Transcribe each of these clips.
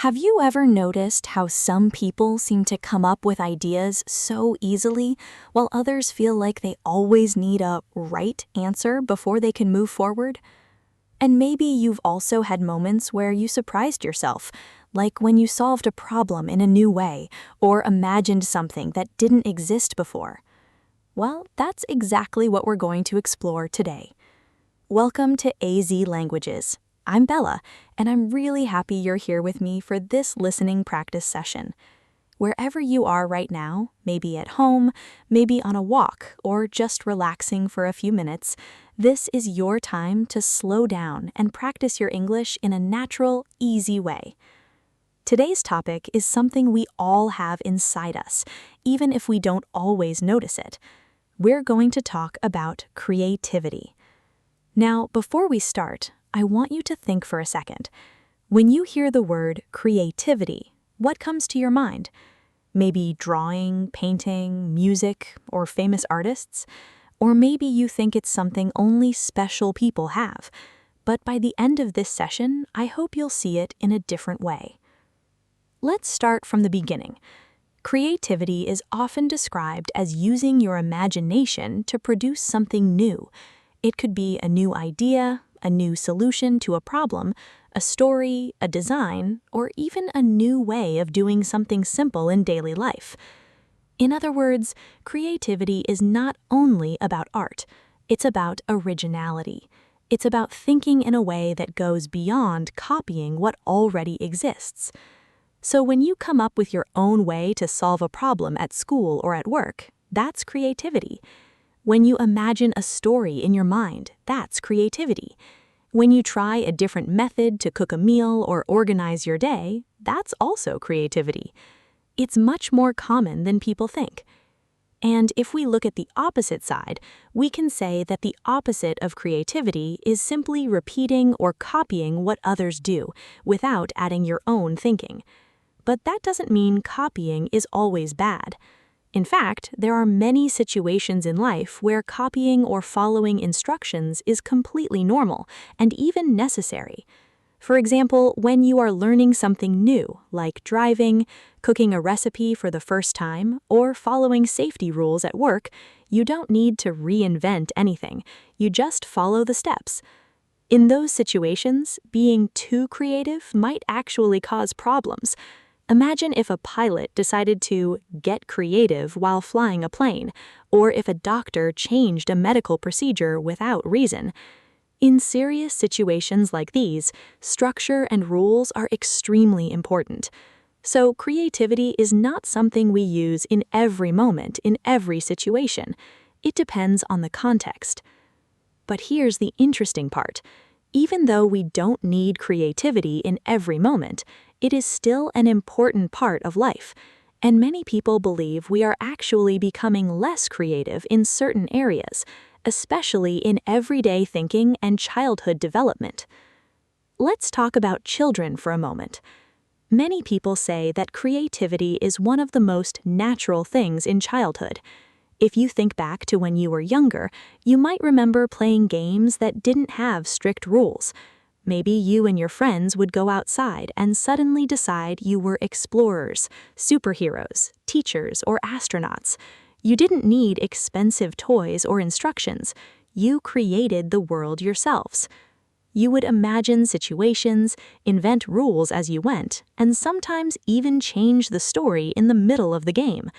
Have you ever noticed how some people seem to come up with ideas so easily, while others feel like they always need a right answer before they can move forward? And maybe you've also had moments where you surprised yourself, like when you solved a problem in a new way or imagined something that didn't exist before. Well, that's exactly what we're going to explore today. Welcome to AZ Languages. I'm Bella, and I'm really happy you're here with me for this listening practice session. Wherever you are right now, maybe at home, maybe on a walk, or just relaxing for a few minutes, this is your time to slow down and practice your English in a natural, easy way. Today's topic is something we all have inside us, even if we don't always notice it. We're going to talk about creativity. Now, before we start, I want you to think for a second. When you hear the word creativity, what comes to your mind? Maybe drawing, painting, music, or famous artists? Or maybe you think it's something only special people have. But by the end of this session, I hope you'll see it in a different way. Let's start from the beginning. Creativity is often described as using your imagination to produce something new. It could be a new idea, a new solution to a problem, a story, a design, or even a new way of doing something simple in daily life. In other words, creativity is not only about art, it's about originality. It's about thinking in a way that goes beyond copying what already exists. So when you come up with your own way to solve a problem at school or at work, that's creativity. When you imagine a story in your mind, that's creativity. When you try a different method to cook a meal or organize your day, that's also creativity. It's much more common than people think. And if we look at the opposite side, we can say that the opposite of creativity is simply repeating or copying what others do without adding your own thinking. But that doesn't mean copying is always bad. In fact, there are many situations in life where copying or following instructions is completely normal and even necessary. For example, when you are learning something new, like driving, cooking a recipe for the first time, or following safety rules at work, you don't need to reinvent anything. You just follow the steps. In those situations, being too creative might actually cause problems. Imagine if a pilot decided to get creative while flying a plane, or if a doctor changed a medical procedure without reason. In serious situations like these, structure and rules are extremely important. So creativity is not something we use in every moment, in every situation. It depends on the context. But here's the interesting part. Even though we don't need creativity in every moment, it is still an important part of life, and many people believe we are actually becoming less creative in certain areas, especially in everyday thinking and childhood development. Let's talk about children for a moment. Many people say that creativity is one of the most natural things in childhood. If you think back to when you were younger, you might remember playing games that didn't have strict rules. Maybe you and your friends would go outside and suddenly decide you were explorers, superheroes, teachers, or astronauts. You didn't need expensive toys or instructions. You created the world yourselves. You would imagine situations, invent rules as you went, and sometimes even change the story in the middle of the game.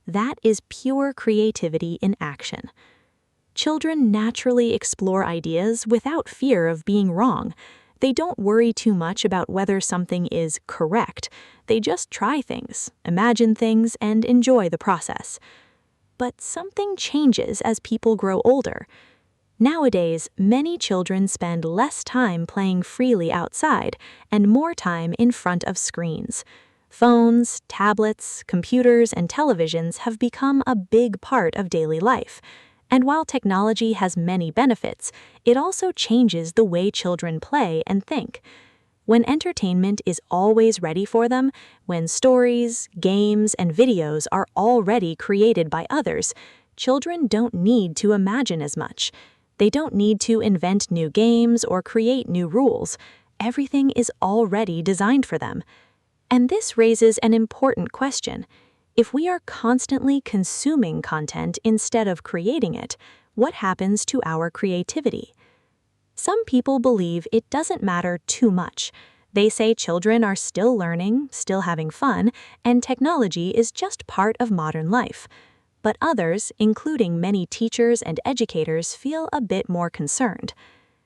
That is pure creativity in action. Children naturally explore ideas without fear of being wrong. They don't worry too much about whether something is correct. They just try things, imagine things, and enjoy the process. But something changes as people grow older. Nowadays, many children spend less time playing freely outside and more time in front of screens. Phones, tablets, computers, and televisions have become a big part of daily life. And while technology has many benefits, it also changes the way children play and think. When entertainment is always ready for them, when stories, games, and videos are already created by others, children don't need to imagine as much. They don't need to invent new games or create new rules. Everything is already designed for them. And this raises an important question. If we are constantly consuming content instead of creating it, what happens to our creativity? Some people believe it doesn't matter too much. They say children are still learning, still having fun, and technology is just part of modern life. But others, including many teachers and educators, feel a bit more concerned.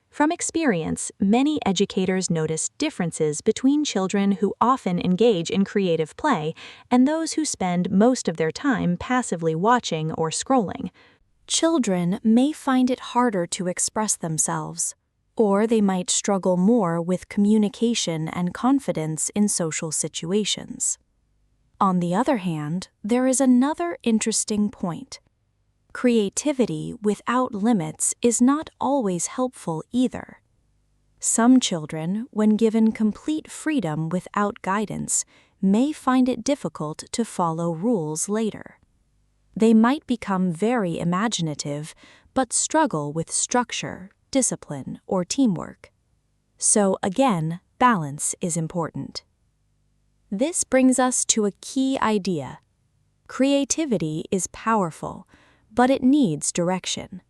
From experience, many educators notice differences between children who often engage in creative play and those who spend most of their time passively watching or scrolling. Children may find it harder to express themselves, or they might struggle more with communication and confidence in social situations. On the other hand, there is another interesting point. Creativity without limits is not always helpful either. Some children, when given complete freedom without guidance, may find it difficult to follow rules later. They might become very imaginative, but struggle with structure, discipline, or teamwork. So again, balance is important. This brings us to a key idea. Creativity is powerful, but it needs direction.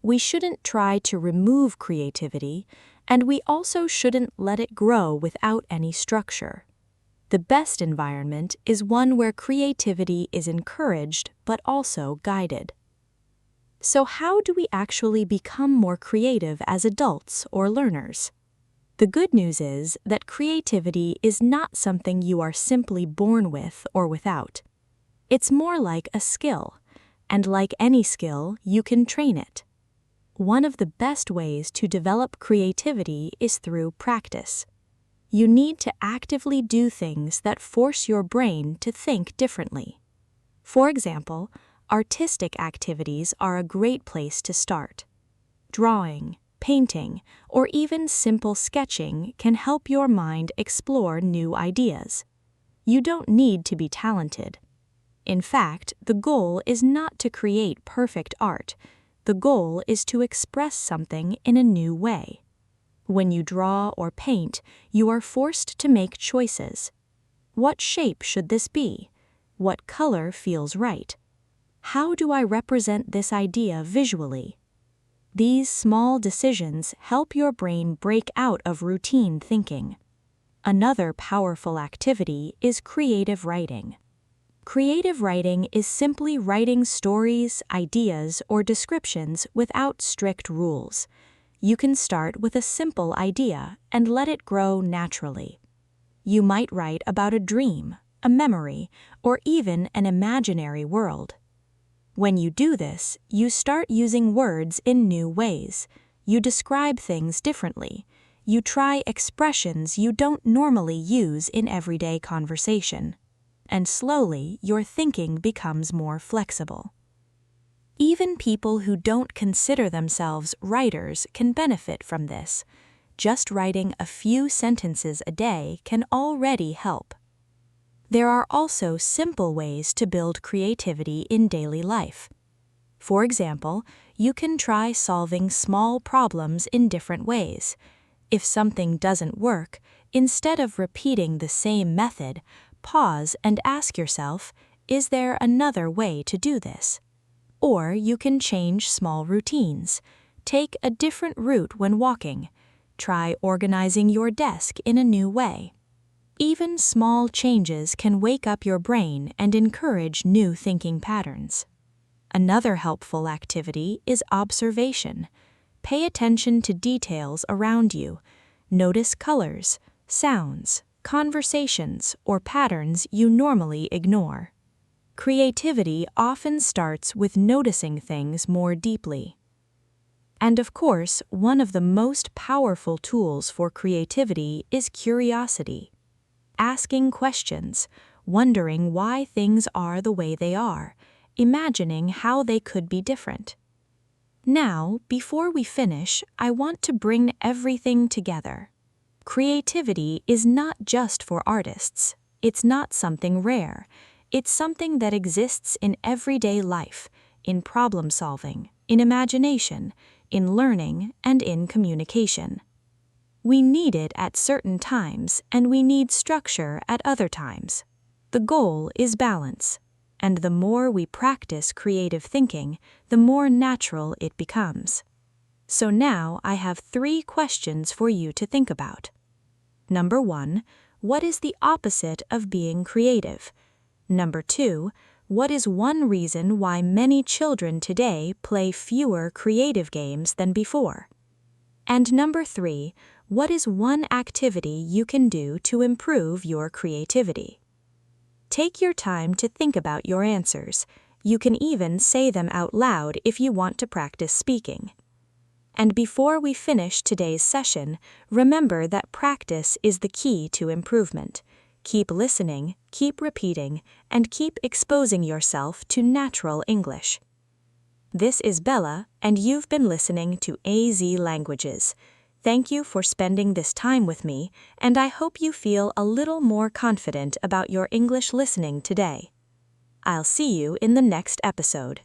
We shouldn't try to remove creativity, and we also shouldn't let it grow without any structure. The best environment is one where creativity is encouraged but also guided. So how do we actually become more creative as adults or learners? The good news is that creativity is not something you are simply born with or without. It's more like a skill, and like any skill, you can train it. One of the best ways to develop creativity is through practice. You need to actively do things that force your brain to think differently. For example, artistic activities are a great place to start. Drawing, painting, or even simple sketching can help your mind explore new ideas. You don't need to be talented. In fact, the goal is not to create perfect art. The goal is to express something in a new way. When you draw or paint, you are forced to make choices. What shape should this be? What color feels right? How do I represent this idea visually? These small decisions help your brain break out of routine thinking. Another powerful activity is creative writing. Creative writing is simply writing stories, ideas, or descriptions without strict rules. You can start with a simple idea and let it grow naturally. You might write about a dream, a memory, or even an imaginary world. When you do this, you start using words in new ways. You describe things differently. You try expressions you don't normally use in everyday conversation. And slowly, your thinking becomes more flexible. Even people who don't consider themselves writers can benefit from this. Just writing a few sentences a day can already help. There are also simple ways to build creativity in daily life. For example, you can try solving small problems in different ways. If something doesn't work, instead of repeating the same method, pause and ask yourself, is there another way to do this? Or you can change small routines. Take a different route when walking. Try organizing your desk in a new way. Even small changes can wake up your brain and encourage new thinking patterns. Another helpful activity is observation. Pay attention to details around you. Notice colors, sounds, conversations, or patterns you normally ignore. Creativity often starts with noticing things more deeply. And of course, one of the most powerful tools for creativity is curiosity. Asking questions, wondering why things are the way they are, imagining how they could be different. Now, before we finish, I want to bring everything together. Creativity is not just for artists. It's not something rare. It's something that exists in everyday life, in problem solving, in imagination, in learning, and in communication. We need it at certain times, and we need structure at other times. The goal is balance, and the more we practice creative thinking, the more natural it becomes. So now I have 3 questions for you to think about. Number 1, what is the opposite of being creative? Number 2, what is one reason why many children today play fewer creative games than before? And number 3, what is one activity you can do to improve your creativity? Take your time to think about your answers. You can even say them out loud if you want to practice speaking. And before we finish today's session, remember that practice is the key to improvement. Keep listening, keep repeating, and keep exposing yourself to natural English. This is Bella, and you've been listening to AZ Languages. Thank you for spending this time with me, and I hope you feel a little more confident about your English listening today. I'll see you in the next episode.